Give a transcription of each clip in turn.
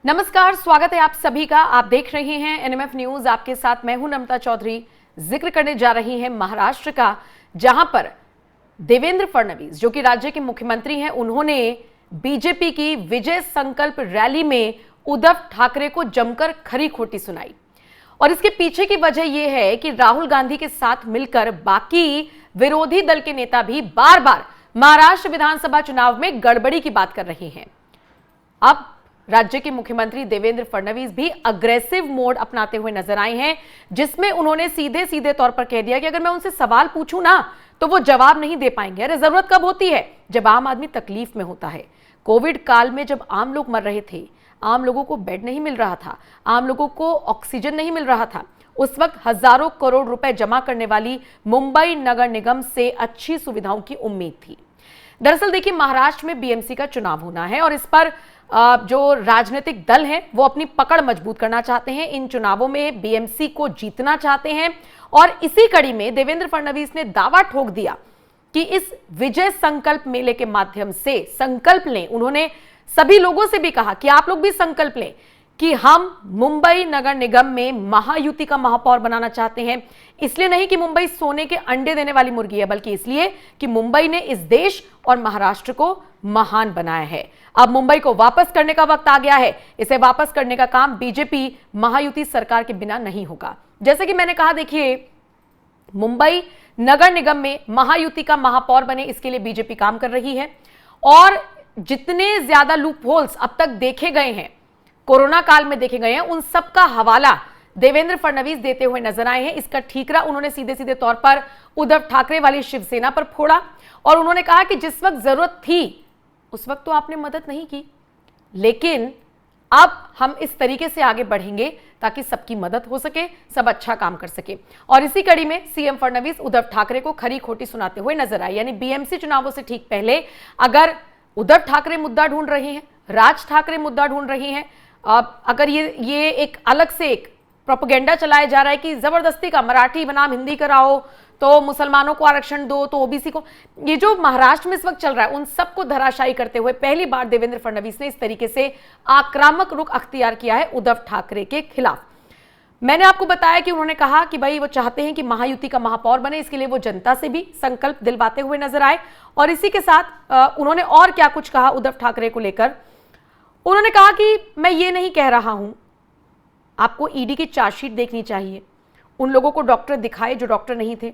नमस्कार, स्वागत है आप सभी का। आप देख रहे हैं एनएमएफ न्यूज। आपके साथ मैं हूं नमता चौधरी। जिक्र करने जा रही हैं महाराष्ट्र का, जहां पर देवेंद्र फडणवीस जो कि राज्य के मुख्यमंत्री हैं, उन्होंने बीजेपी की विजय संकल्प रैली में उद्धव ठाकरे को जमकर खरी खोटी सुनाई। और इसके पीछे की वजह यह है कि राहुल गांधी के साथ मिलकर बाकी विरोधी दल के नेता भी बार बार महाराष्ट्र विधानसभा चुनाव में गड़बड़ी की बात कर रहे हैं। अब राज्य के मुख्यमंत्री देवेंद्र फडणवीस भी अग्रेसिव मोड अपनाते हुए नजर आए हैं, जिसमें उन्होंने सीधे सीधे तौर पर कह दिया कि अगर मैं उनसे सवाल पूछूं ना तो वो जवाब नहीं दे पाएंगे। अरे जरूरत कब होती है? जब आम आदमी तकलीफ में होता है। कोविड काल में जब आम लोग मर रहे थे, आम लोगों को बेड नहीं मिल रहा था, आम लोगों को ऑक्सीजन नहीं मिल रहा था, उस वक्त हजारों करोड़ रुपए जमा करने वाली मुंबई नगर निगम से अच्छी सुविधाओं की उम्मीद थी। दरअसल देखिए, महाराष्ट्र में बीएमसी का चुनाव होना है और इस पर जो राजनीतिक दल हैं वो अपनी पकड़ मजबूत करना चाहते हैं, इन चुनावों में बीएमसी को जीतना चाहते हैं। और इसी कड़ी में देवेंद्र फडणवीस ने दावा ठोक दिया कि इस विजय संकल्प मेले के माध्यम से संकल्प लें। उन्होंने सभी लोगों से भी कहा कि आप लोग भी संकल्प लें कि हम मुंबई नगर निगम में महायुति का महापौर बनाना चाहते हैं। इसलिए नहीं कि मुंबई सोने के अंडे देने वाली मुर्गी है, बल्कि इसलिए कि मुंबई ने इस देश और महाराष्ट्र को महान बनाया है। अब मुंबई को वापस करने का वक्त आ गया है। इसे वापस करने का काम बीजेपी महायुति सरकार के बिना नहीं होगा। जैसे कि मैंने कहा, देखिए, मुंबई नगर निगम में महायुति का महापौर बने, इसके लिए बीजेपी काम कर रही है। और जितने ज्यादा लूप होल्स अब तक देखे गए हैं, कोरोना काल में देखे गए हैं, उन सब का हवाला देवेंद्र फडणवीस देते हुए नजर आए हैं। इसका ठीकरा उन्होंने सीधे सीधे तौर पर उद्धव ठाकरे वाली शिवसेना पर फोड़ा और उन्होंने कहा कि जिस वक्त जरूरत थी उस वक्त तो आपने मदद नहीं की, लेकिन अब हम इस तरीके से आगे बढ़ेंगे ताकि सबकी मदद हो सके, सब अच्छा काम कर सके। और इसी कड़ी में सीएम फडणवीस उद्धव ठाकरे को खरी खोटी सुनाते हुए नजर आए। यानी बीएमसी चुनावों से ठीक पहले अगर उद्धव ठाकरे मुद्दा ढूंढ रहे हैं, राज ठाकरे मुद्दा ढूंढ रहे हैं, अगर ये एक अलग से एक प्रोपेगेंडा चलाया जा रहा है कि जबरदस्ती का मराठी बनाम हिंदी कराओ, तो मुसलमानों को आरक्षण दो, तो ओबीसी को, ये जो महाराष्ट्र में इस वक्त चल रहा है, उन सबको धराशायी करते हुए पहली बार देवेंद्र फडणवीस ने इस तरीके से आक्रामक रुख अख्तियार किया है उद्धव ठाकरे के खिलाफ। मैंने आपको बताया कि उन्होंने कहा कि भाई वो चाहते हैं कि महायुति का महापौर बने, इसके लिए वो जनता से भी संकल्प दिलवाते हुए नजर आए। और इसी के साथ उन्होंने और क्या कुछ कहा उद्धव ठाकरे को लेकर। उन्होंने कहा कि मैं ये नहीं कह रहा हूं, आपको ईडी की चार्जशीट देखनी चाहिए। उन लोगों को डॉक्टर दिखाए जो डॉक्टर नहीं थे,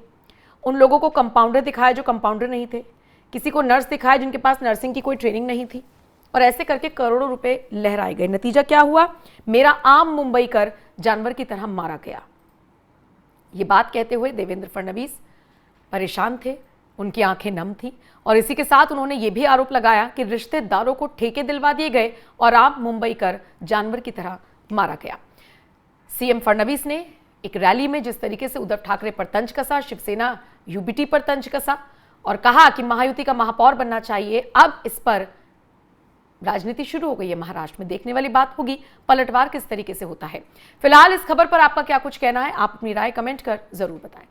उन लोगों को कंपाउंडर दिखाए जो कंपाउंडर नहीं थे, किसी को नर्स दिखाए जिनके पास नर्सिंग की कोई ट्रेनिंग नहीं थी, और ऐसे करके करोड़ों रुपए लहराए गए। नतीजा क्या हुआ? मेरा आम मुंबईकर जानवर की तरह मारा गया। ये बात कहते हुए देवेंद्र फडणवीस परेशान थे, उनकी आंखें नम थी। और इसी के साथ उन्होंने ये भी आरोप लगाया कि रिश्तेदारों को ठेके दिलवा दिए गए और आम मुंबईकर जानवर की तरह मारा गया। सीएम फडणवीस ने एक रैली में जिस तरीके से उद्धव ठाकरे पर तंज कसा, शिवसेना यूबीटी पर तंज कसा और कहा कि महायुति का महापौर बनना चाहिए, अब इस पर राजनीति शुरू हो गई है महाराष्ट्र में। देखने वाली बात होगी पलटवार किस तरीके से होता है। फिलहाल इस खबर पर आपका क्या कुछ कहना है? आप अपनी राय कमेंट कर जरूर बताएं।